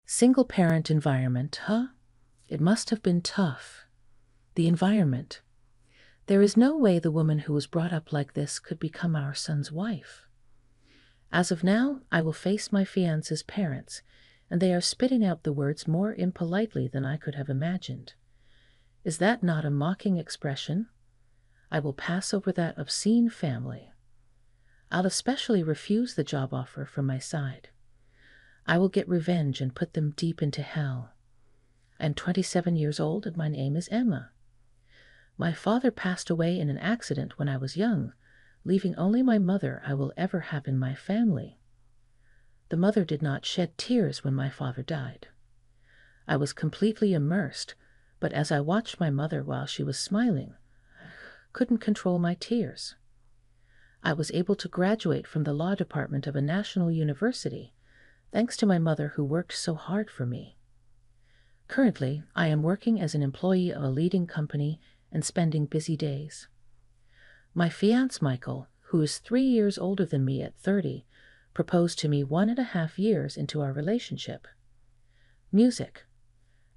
Single-parent environment, huh? It must have been tough. The environment. There is no way the woman who was brought up like this could become our son's wife. As of now, I will face my fiance's parents, and they are spitting out the words more impolitely than I could have imagined. Is that not a mocking expression? I will pass over that obscene family. I'll especially refuse the job offer from my side. I will get revenge and put them deep into hell. I'm 27 years old and my name is Emma. My father passed away in an accident when I was young, leaving only my mother I will ever have in my family. The mother did not shed tears when my father died. I was completely immersed, but as I watched my mother while she was smiling, couldn't control my tears. I was able to graduate from the law department of a national university, thanks to my mother who worked so hard for me. Currently, I am working as an employee of a leading company and spending busy days. My fiance Michael, who is 3 years older than me at 30, proposed to me 1.5 years into our relationship. Music.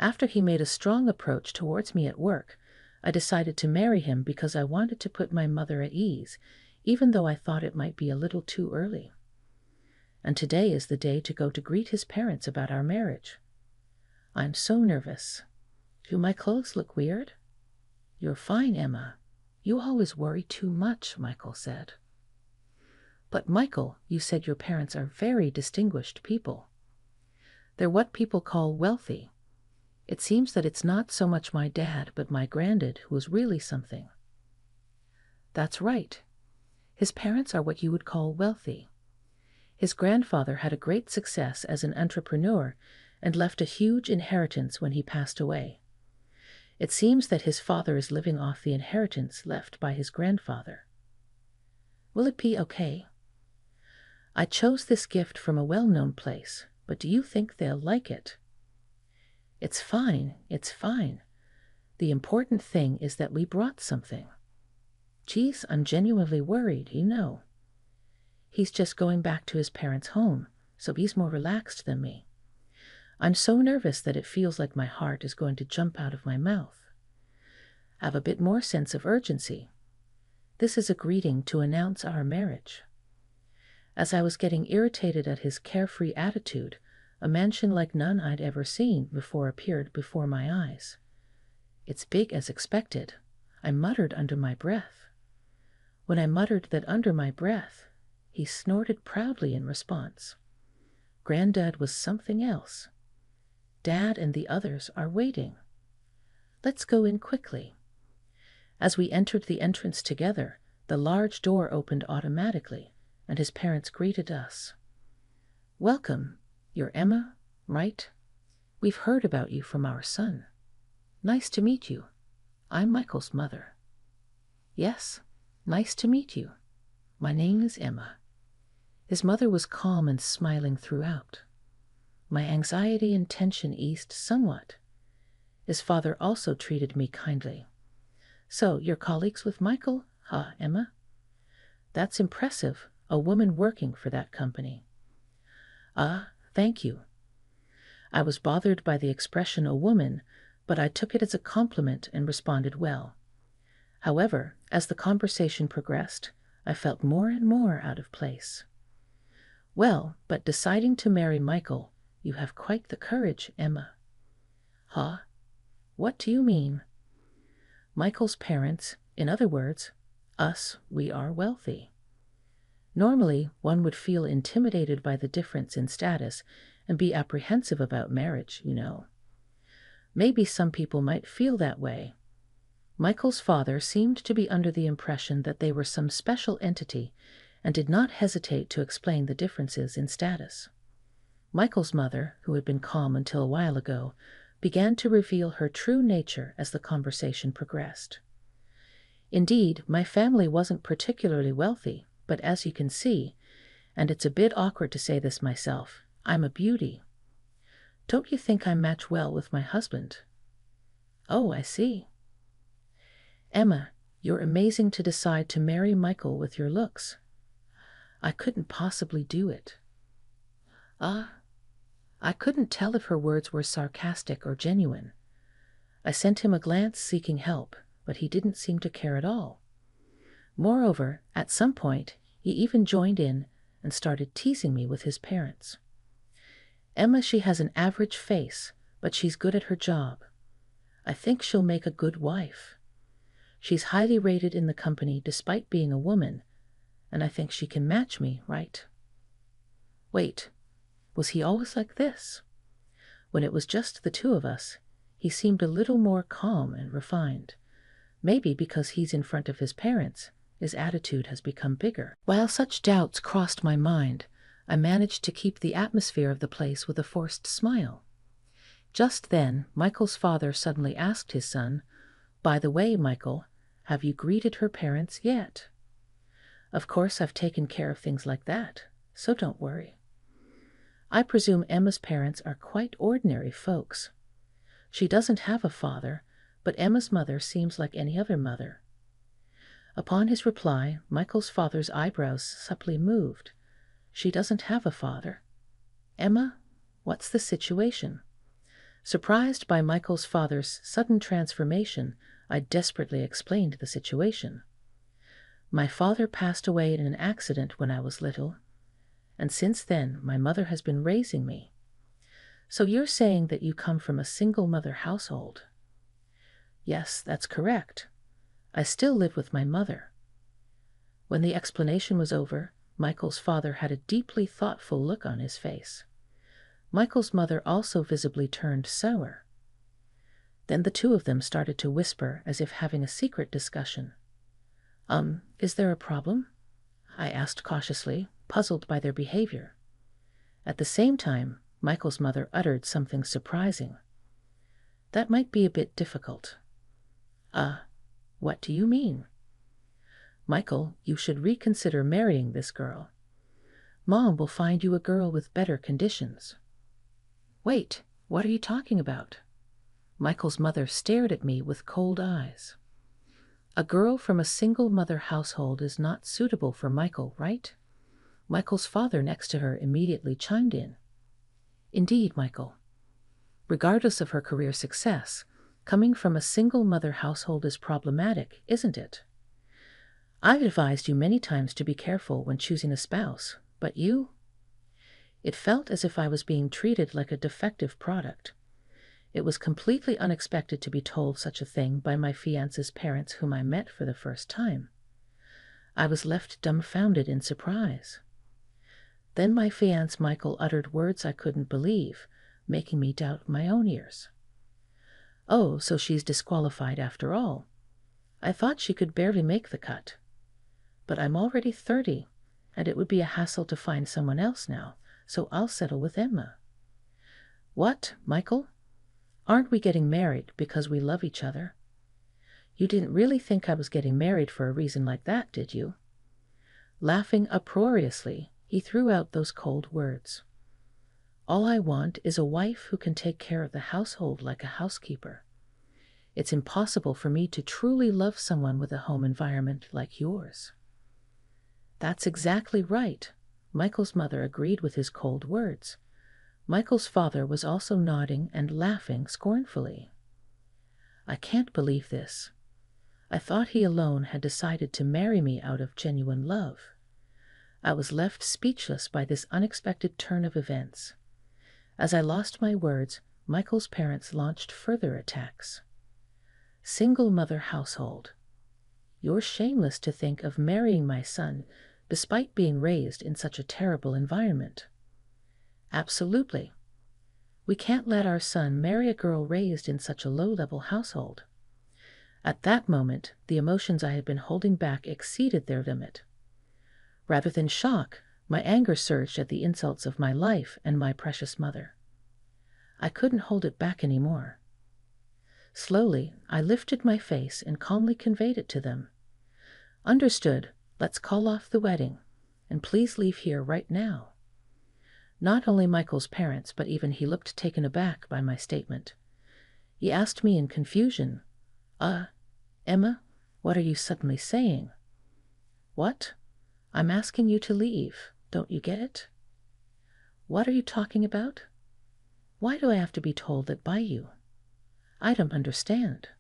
After he made a strong approach towards me at work, I decided to marry him because I wanted to put my mother at ease, even though I thought it might be a little too early. And today is the day to go to greet his parents about our marriage. I'm so nervous. Do my clothes look weird? You're fine, Emma. You always worry too much, Michael said. But Michael, you said your parents are very distinguished people. They're what people call wealthy. It seems that it's not so much my dad, but my granddad who is really something. That's right. His parents are what you would call wealthy. His grandfather had a great success as an entrepreneur and left a huge inheritance when he passed away. It seems that his father is living off the inheritance left by his grandfather. Will it be okay? I chose this gift from a well-known place, but do you think they'll like it? It's fine, it's fine. The important thing is that we brought something. Geez, I'm genuinely worried, you know. He's just going back to his parents' home, so he's more relaxed than me. I'm so nervous that it feels like my heart is going to jump out of my mouth. I have a bit more sense of urgency. This is a greeting to announce our marriage. As I was getting irritated at his carefree attitude, a mansion like none I'd ever seen before appeared before my eyes. It's big as expected, I muttered under my breath. When I muttered that under my breath, he snorted proudly in response. Granddad was something else. Dad and the others are waiting. Let's go in quickly. As we entered the entrance together, the large door opened automatically, and his parents greeted us. Welcome. You're Emma, right? We've heard about you from our son. Nice to meet you. I'm Michael's mother. Yes, nice to meet you. My name is Emma. His mother was calm and smiling throughout. My anxiety and tension eased somewhat. His father also treated me kindly. So, you're colleagues with Michael, huh, Emma? That's impressive, a woman working for that company. Thank you. I was bothered by the expression a woman, but I took it as a compliment and responded well. However, as the conversation progressed, I felt more and more out of place. Well, but deciding to marry Michael, you have quite the courage, Emma. Huh? What do you mean? Michael's parents, in other words, us, we are wealthy. Normally, one would feel intimidated by the difference in status and be apprehensive about marriage, you know. Maybe some people might feel that way. Michael's father seemed to be under the impression that they were some special entity and did not hesitate to explain the differences in status. Michael's mother, who had been calm until a while ago, began to reveal her true nature as the conversation progressed. Indeed, my family wasn't particularly wealthy, but as you can see, and it's a bit awkward to say this myself, I'm a beauty. Don't you think I match well with my husband? Oh, I see. Emma, you're amazing to decide to marry Michael with your looks. I couldn't possibly do it. I couldn't tell if her words were sarcastic or genuine. I sent him a glance seeking help, but he didn't seem to care at all. Moreover, at some point, he even joined in and started teasing me with his parents. Emma, she has an average face, but she's good at her job. I think she'll make a good wife. She's highly rated in the company despite being a woman, and I think she can match me, right? Wait, was he always like this? When it was just the two of us, he seemed a little more calm and refined. Maybe because he's in front of his parents, his attitude has become bigger. While such doubts crossed my mind, I managed to keep the atmosphere of the place with a forced smile. Just then, Michael's father suddenly asked his son, "By the way, Michael, have you greeted her parents yet?" "Of course I've taken care of things like that, so don't worry." I presume Emma's parents are quite ordinary folks. She doesn't have a father, but Emma's mother seems like any other mother. Upon his reply, Michael's father's eyebrows subtly moved. She doesn't have a father. Emma, what's the situation? Surprised by Michael's father's sudden transformation, I desperately explained the situation. My father passed away in an accident when I was little, and since then my mother has been raising me. So you're saying that you come from a single-mother household? Yes, that's correct. I still live with my mother. When the explanation was over, Michael's father had a deeply thoughtful look on his face. Michael's mother also visibly turned sour. Then the two of them started to whisper as if having a secret discussion. Is there a problem?" I asked cautiously, puzzled by their behavior. At the same time, Michael's mother uttered something surprising. "That might be a bit difficult." What do you mean?" "Michael, you should reconsider marrying this girl. Mom will find you a girl with better conditions." "Wait, what are you talking about?" Michael's mother stared at me with cold eyes. "A girl from a single-mother household is not suitable for Michael, right?" Michael's father next to her immediately chimed in. "Indeed, Michael. Regardless of her career success, coming from a single-mother household is problematic, isn't it? I've advised you many times to be careful when choosing a spouse, but you?" It felt as if I was being treated like a defective product. It was completely unexpected to be told such a thing by my fiance's parents, whom I met for the first time. I was left dumbfounded in surprise. Then my fiance Michael uttered words I couldn't believe, making me doubt my own ears. "Oh, so she's disqualified after all. I thought she could barely make the cut. But I'm already 30, and it would be a hassle to find someone else now, so I'll settle with Emma." "What, Michael? Aren't we getting married because we love each other? You didn't really think I was getting married for a reason like that, did you?" Laughing uproariously, he threw out those cold words. "All I want is a wife who can take care of the household like a housekeeper. It's impossible for me to truly love someone with a home environment like yours." "That's exactly right," Michael's mother agreed with his cold words. Michael's father was also nodding and laughing scornfully. "I can't believe this. I thought he alone had decided to marry me out of genuine love." I was left speechless by this unexpected turn of events. As I lost my words, Michael's parents launched further attacks. "Single-mother household. You're shameless to think of marrying my son despite being raised in such a terrible environment." "Absolutely. We can't let our son marry a girl raised in such a low-level household." At that moment, the emotions I had been holding back exceeded their limit. Rather than shock, my anger surged at the insults of my life and my precious mother. I couldn't hold it back anymore. Slowly, I lifted my face and calmly conveyed it to them. "Understood. Let's call off the wedding, and please leave here right now." Not only Michael's parents, but even he looked taken aback by my statement. He asked me in confusion, Emma, what are you suddenly saying?" "What? I'm asking you to leave. Don't you get it?" "What are you talking about?" Why do I have to be told that by you? I don't understand."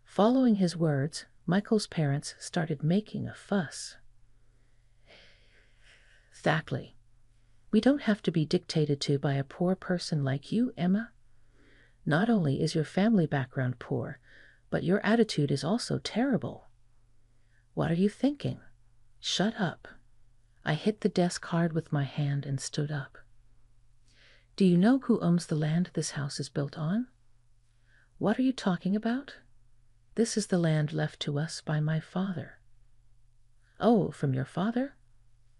Following his words, Michael's parents started making a fuss. "Exactly. We don't have to be dictated to by a poor person like you, Emma. Not only is your family background poor, but your attitude is also terrible. What are you thinking? Shut up." I hit the desk hard with my hand and stood up. "Do you know who owns the land this house is built on?" "What are you talking about?" "This is the land left to us by my father." "Oh, from your father?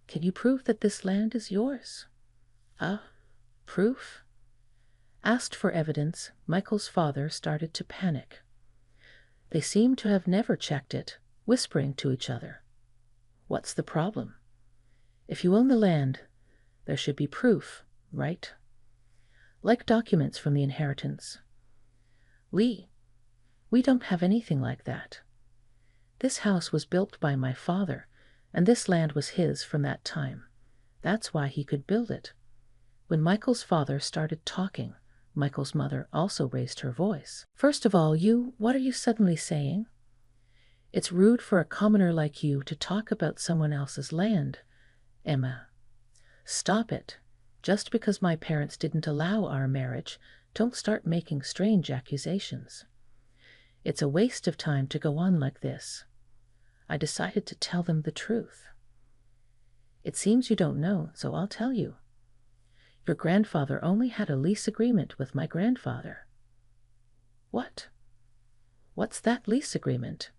Can you prove that this land is yours?" Proof?" Asked for evidence, Michael's father started to panic. They seemed to have never checked it, whispering to each other. "What's the problem? If you own the land, there should be proof, right? Like documents from the inheritance." "We don't have anything like that. This house was built by my father, and this land was his from that time. That's why he could build it." When Michael's father started talking, Michael's mother also raised her voice. "First of all, what are you suddenly saying? It's rude for a commoner like you to talk about someone else's land, Emma. Stop it. Just because my parents didn't allow our marriage, don't start making strange accusations. It's a waste of time to go on like this." I decided to tell them the truth. "It seems you don't know, so I'll tell you. Your grandfather only had a lease agreement with my grandfather." "What? What's that lease agreement?"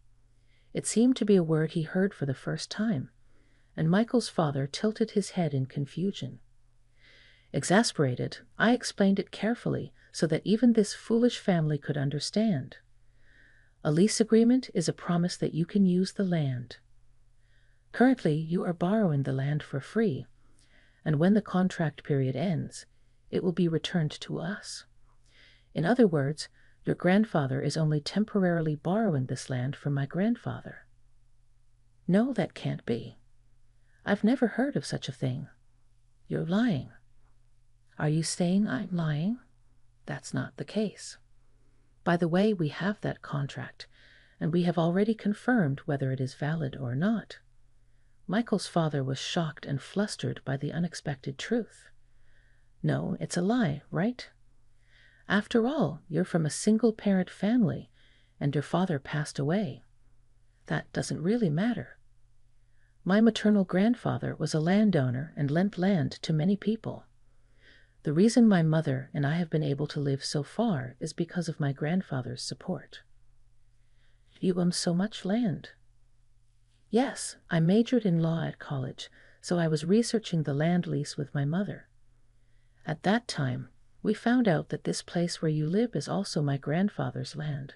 It seemed to be a word he heard for the first time, and Michael's father tilted his head in confusion. Exasperated, I explained it carefully so that even this foolish family could understand. A lease agreement is a promise that you can use the land. Currently, you are borrowing the land for free, and when the contract period ends, it will be returned to us. In other words, your grandfather is only temporarily borrowing this land from my grandfather." "No, that can't be. I've never heard of such a thing. You're lying." "Are you saying I'm lying? That's not the case. By the way, we have that contract, and we have already confirmed whether it is valid or not." Michael's father was shocked and flustered by the unexpected truth. "No, it's a lie, right? After all, you're from a single-parent family, and your father passed away. That doesn't really matter. My maternal grandfather was a landowner and lent land to many people. The reason my mother and I have been able to live so far is because of my grandfather's support." "You own so much land?" "Yes, I majored in law at college, so I was researching the land lease with my mother. At that time, we found out that this place where you live is also my grandfather's land.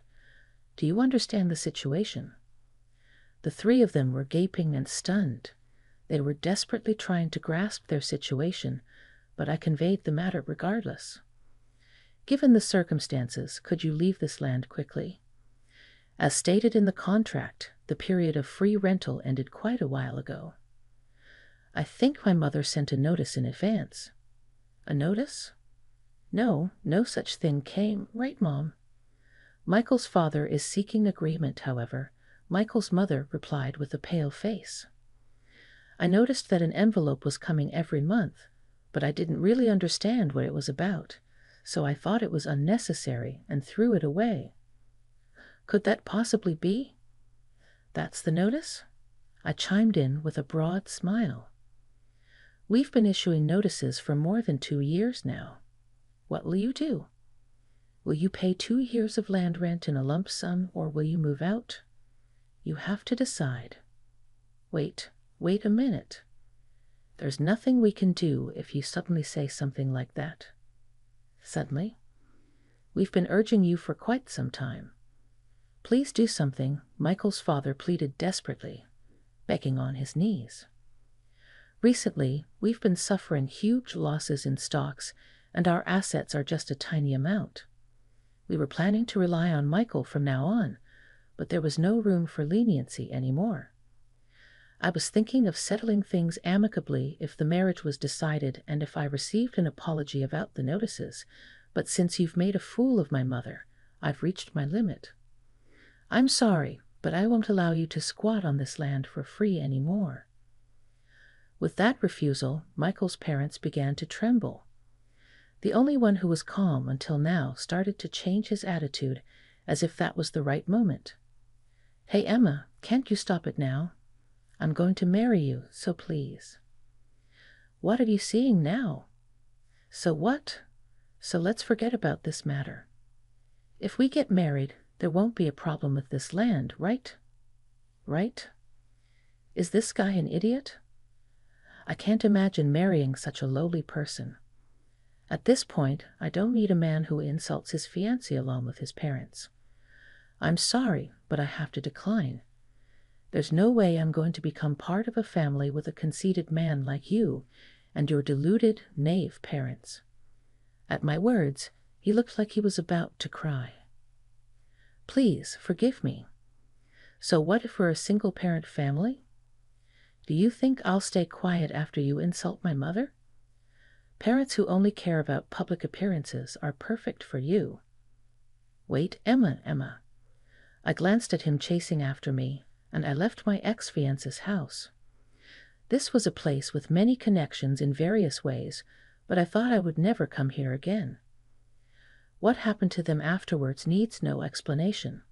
Do you understand the situation?" The three of them were gaping and stunned. They were desperately trying to grasp their situation, but I conveyed the matter regardless. "Given the circumstances, could you leave this land quickly? As stated in the contract, the period of free rental ended quite a while ago." "I think my mother sent a notice in advance." "A notice?" "No such thing came, right, Mom?" Michael's father is seeking agreement, however. Michael's mother replied with a pale face. "I noticed that an envelope was coming every month, but I didn't really understand what it was about, so I thought it was unnecessary and threw it away." "Could that possibly be?" "That's the notice?" I chimed in with a broad smile. "We've been issuing notices for more than 2 years now. What will you do? Will you pay 2 years of land rent in a lump sum, or will you move out? You have to decide." Wait a minute. There's nothing we can do if you suddenly say something like that." "Suddenly? We've been urging you for quite some time. Please do something," Michael's father pleaded desperately, begging on his knees. "Recently, we've been suffering huge losses in stocks, and our assets are just a tiny amount. We were planning to rely on Michael from now on, but there was no room for leniency anymore. I was thinking of settling things amicably if the marriage was decided and if I received an apology about the notices, But since you've made a fool of my mother, I've reached my limit. I'm sorry, but I won't allow you to squat on this land for free anymore." With that refusal, Michael's parents began to tremble. The only one who was calm until now started to change his attitude as if that was the right moment. "Hey, Emma, can't you stop it now? I'm going to marry you, so please." "What are you seeing now?" "So what? So let's forget about this matter. If we get married, there won't be a problem with this land, right? Right? Is this guy an idiot? I can't imagine marrying such a lowly person. At this point, I don't need a man who insults his fiancée along with his parents. I'm sorry, but I have to decline. There's no way I'm going to become part of a family with a conceited man like you and your deluded, knave parents." At my words, he looked like he was about to cry. "Please, forgive me. So what if we're a single-parent family? Do you think I'll stay quiet after you insult my mother? Parents who only care about public appearances are perfect for you." "Wait, Emma. I glanced at him chasing after me, and I left my ex-fiance's house. This was a place with many connections in various ways, but I thought I would never come here again. What happened to them afterwards needs no explanation.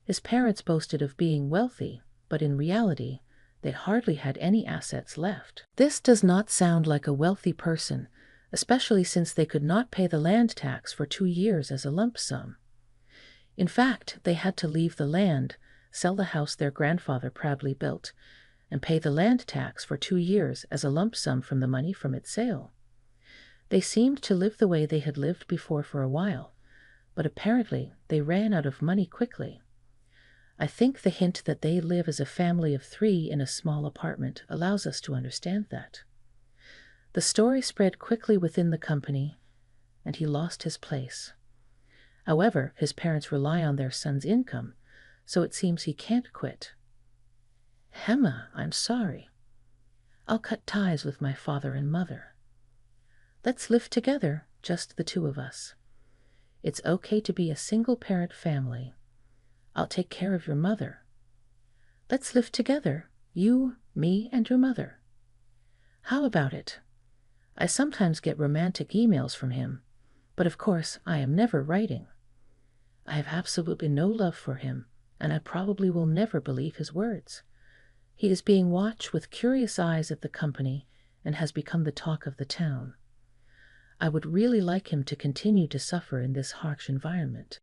His parents boasted of being wealthy, but in reality, they hardly had any assets left. This does not sound like a wealthy person, especially since they could not pay the land tax for 2 years as a lump sum. In fact, they had to leave the land, sell the house their grandfather proudly built, and pay the land tax for 2 years as a lump sum from the money from its sale. They seemed to live the way they had lived before for a while, but apparently they ran out of money quickly. I think the hint that they live as a family of 3 in a small apartment allows us to understand that. The story spread quickly within the company, and he lost his place. However, his parents rely on their son's income, so it seems he can't quit. "Emma, I'm sorry. I'll cut ties with my father and mother. Let's live together, just the 2 of us. It's okay to be a single-parent family. I'll take care of your mother. Let's live together, you, me, and your mother. How about it? I sometimes get romantic emails from him, but of course I am never writing. I have absolutely no love for him, and I probably will never believe his words. He is being watched with curious eyes at the company and has become the talk of the town. I would really like him to continue to suffer in this harsh environment."